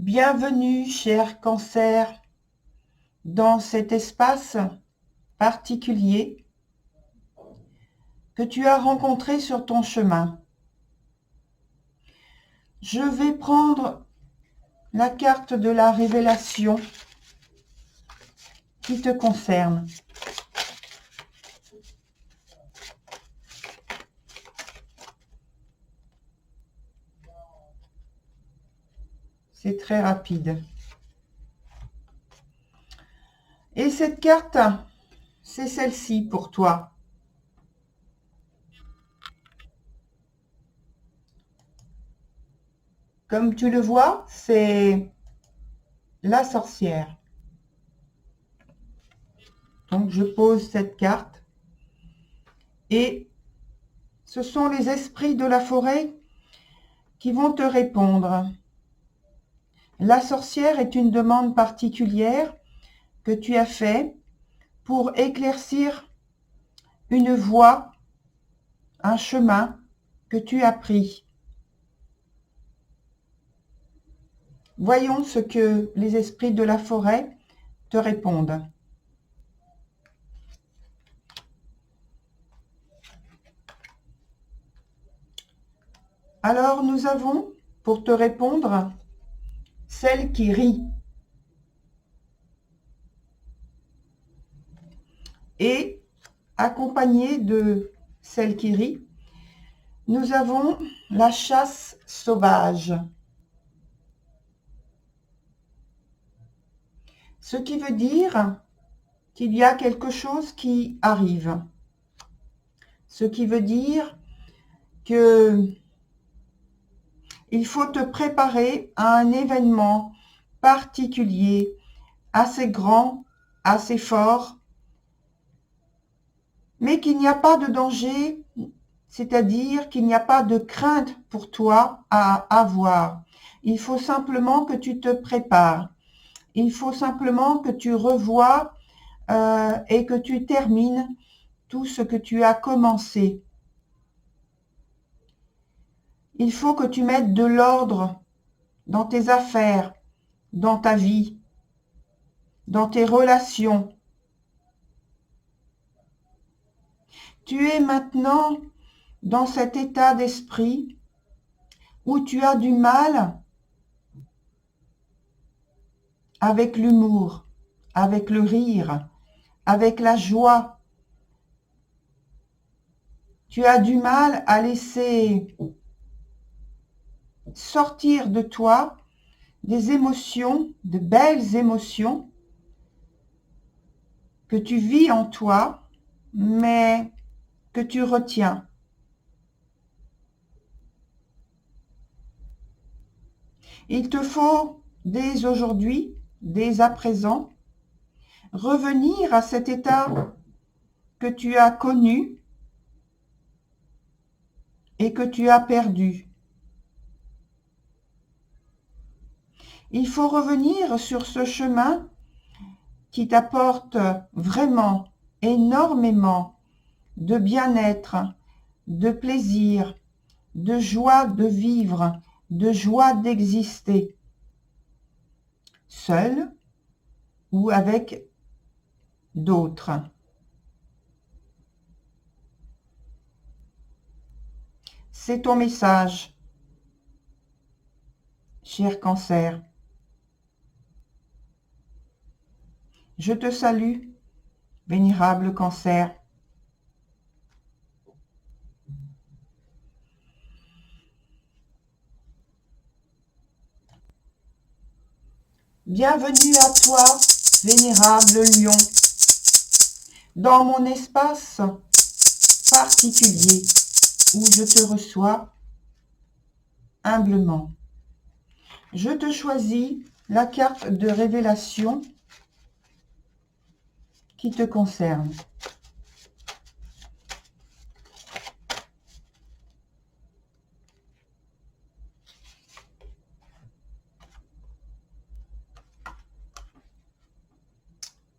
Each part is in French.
Bienvenue, cher Cancer, dans cet espace particulier que tu as rencontré sur ton chemin. Je vais prendre la carte de la révélation qui te concerne. C'est très rapide. Et cette carte, c'est celle-ci pour toi. Comme tu le vois, c'est la sorcière. Donc je pose cette carte et ce sont les esprits de la forêt qui vont te répondre. La sorcière est une demande particulière que tu as fait pour éclaircir une voie, un chemin que tu as pris. Voyons ce que les esprits de la forêt te répondent. Alors nous avons, pour te répondre, celle qui rit. Et accompagnée de celle qui rit, nous avons la chasse sauvage. Ce qui veut dire qu'il y a quelque chose qui arrive. Ce qui veut dire que il faut te préparer à un événement particulier, assez grand, assez fort, mais qu'il n'y a pas de danger, c'est-à-dire qu'il n'y a pas de crainte pour toi à avoir. Il faut simplement que tu te prépares. Il faut simplement que tu revoies et que tu termines tout ce que tu as commencé. Il faut que tu mettes de l'ordre dans tes affaires, dans ta vie, dans tes relations. Tu es maintenant dans cet état d'esprit où tu as du mal avec l'humour, avec le rire, avec la joie. Tu as du mal à laisser sortir de toi des émotions, de belles émotions que tu vis en toi, mais que tu retiens. Il te faut, dès aujourd'hui, dès à présent, revenir à cet état que tu as connu et que tu as perdu. Il faut revenir sur ce chemin qui t'apporte vraiment énormément de bien-être, de plaisir, de joie de vivre, de joie d'exister, seul ou avec d'autres. C'est ton message, cher Cancer. Je te salue, vénérable Cancer. Bienvenue à toi, vénérable Lion, dans mon espace particulier où je te reçois humblement. Je te choisis la carte de révélation qui te concerne.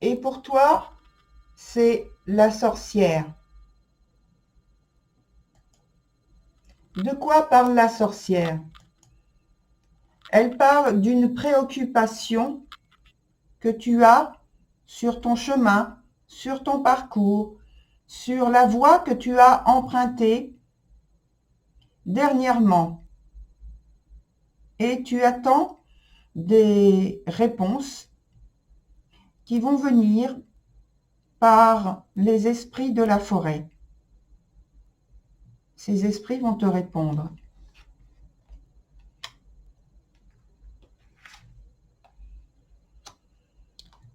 Et pour toi, c'est la sorcière. De quoi parle la sorcière? Elle parle d'une préoccupation que tu as sur ton chemin, sur ton parcours, sur la voie que tu as empruntée dernièrement. Et tu attends des réponses qui vont venir par les esprits de la forêt. Ces esprits vont te répondre.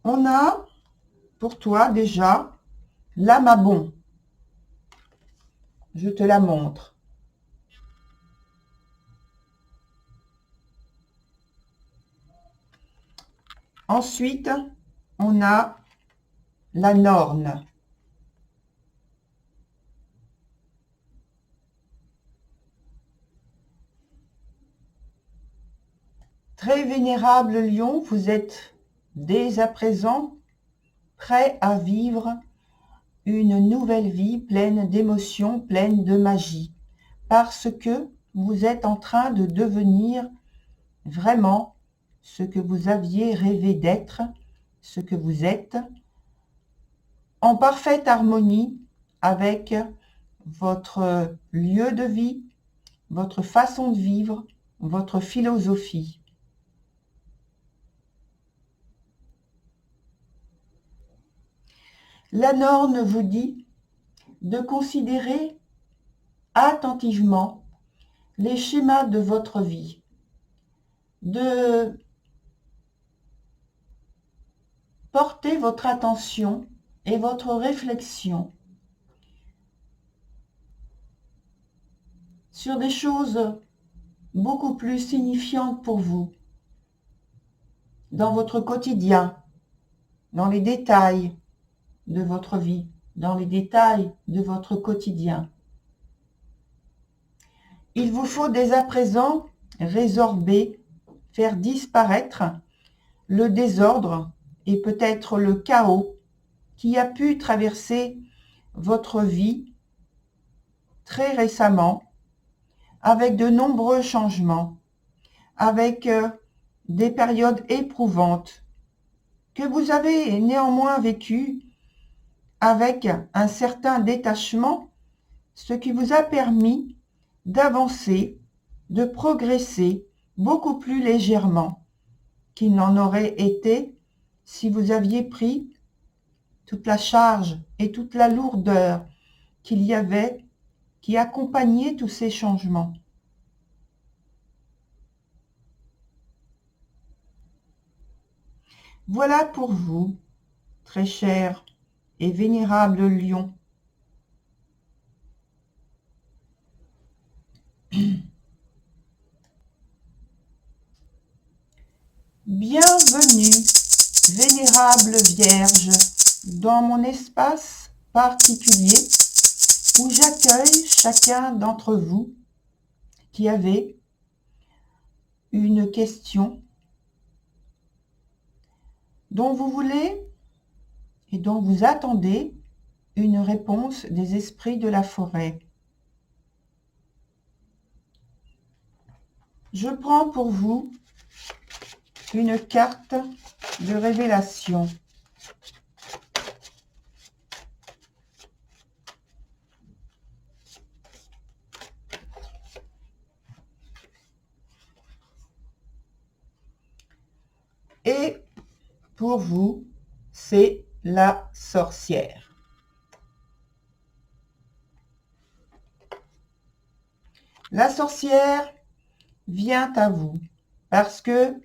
On a pour toi déjà l'amabon. Je te la montre. Ensuite, on a la norne. Très vénérable lion, vous êtes dès à présent prêt à vivre une nouvelle vie pleine d'émotions, pleine de magie, parce que vous êtes en train de devenir vraiment ce que vous aviez rêvé d'être, ce que vous êtes, en parfaite harmonie avec votre lieu de vie, votre façon de vivre, votre philosophie. La norne vous dit de considérer attentivement les schémas de votre vie, de porter votre attention et votre réflexion sur des choses beaucoup plus signifiantes pour vous, dans votre quotidien, dans les détails de votre vie, dans les détails de votre quotidien. Il vous faut dès à présent résorber, faire disparaître le désordre et peut-être le chaos qui a pu traverser votre vie très récemment, avec de nombreux changements, avec des périodes éprouvantes que vous avez néanmoins vécues avec un certain détachement, ce qui vous a permis d'avancer, de progresser beaucoup plus légèrement qu'il n'en aurait été si vous aviez pris toute la charge et toute la lourdeur qu'il y avait qui accompagnait tous ces changements. Voilà pour vous, très cher et vénérable lion. Bienvenue, vénérable Vierge, dans mon espace particulier où j'accueille chacun d'entre vous qui avez une question dont vous voulez et dont vous attendez une réponse des esprits de la forêt. Je prends pour vous une carte de révélation. Et pour vous, c'est la sorcière. La sorcière vient à vous parce que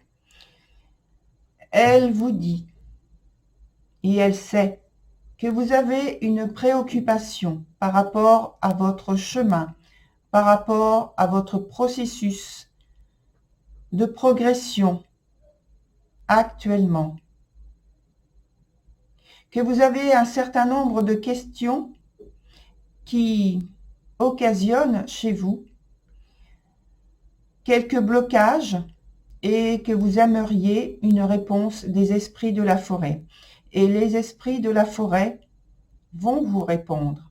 elle vous dit et elle sait que vous avez une préoccupation par rapport à votre chemin, par rapport à votre processus de progression actuellement, que vous avez un certain nombre de questions qui occasionnent chez vous quelques blocages et que vous aimeriez une réponse des esprits de la forêt. Et les esprits de la forêt vont vous répondre.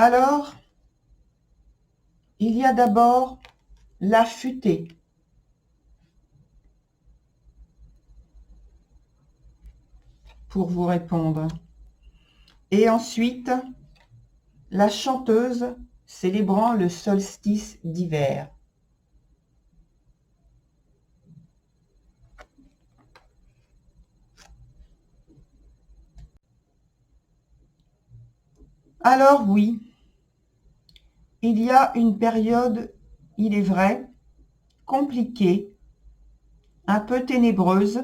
Alors, il y a d'abord la futée. Pour vous répondre. Et ensuite, la chanteuse célébrant le solstice d'hiver. Alors oui, il y a une période, il est vrai, compliquée, un peu ténébreuse,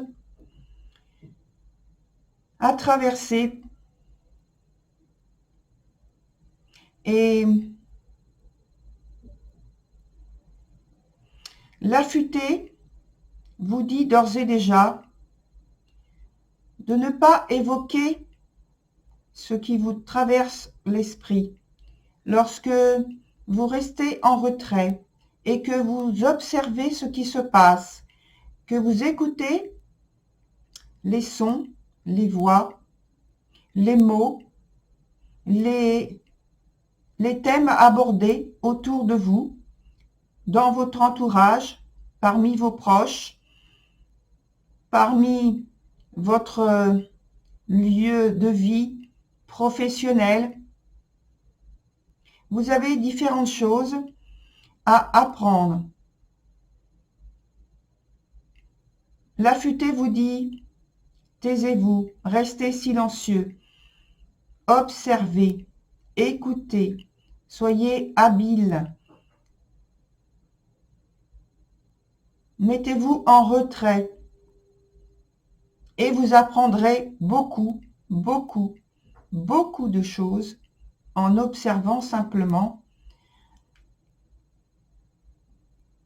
à traverser. Et l'affûté vous dit d'ores et déjà de ne pas évoquer ce qui vous traverse l'esprit. Lorsque vous restez en retrait et que vous observez ce qui se passe, que vous écoutez les sons, les voix, les mots, les thèmes abordés autour de vous, dans votre entourage, parmi vos proches, parmi votre lieu de vie professionnel. Vous avez différentes choses à apprendre. L'affûté vous dit, taisez-vous, restez silencieux, observez, écoutez, soyez habile. Mettez-vous en retrait et vous apprendrez beaucoup, beaucoup, beaucoup de choses en observant simplement.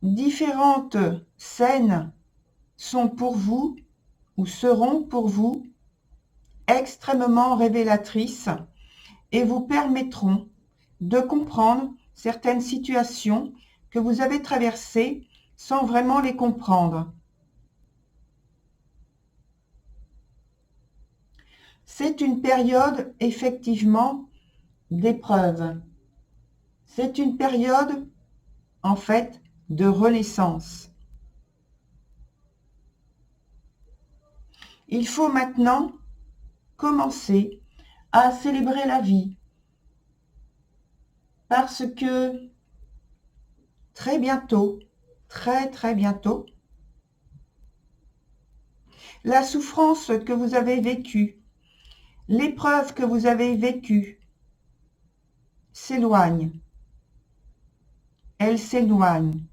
Différentes scènes sont pour vous ou seront pour vous extrêmement révélatrices et vous permettront de comprendre certaines situations que vous avez traversées sans vraiment les comprendre. C'est une période effectivement d'épreuve. C'est une période en fait de renaissance. Il faut maintenant commencer à célébrer la vie parce que très bientôt, très bientôt, la souffrance que vous avez vécue, l'épreuve que vous avez vécue s'éloigne. Elle s'éloigne.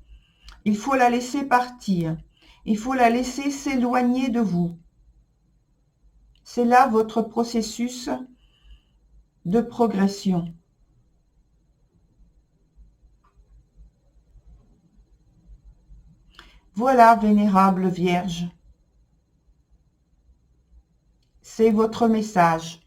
Il faut la laisser partir. Il faut la laisser s'éloigner de vous. C'est là votre processus de progression. Voilà, vénérable Vierge. C'est votre message.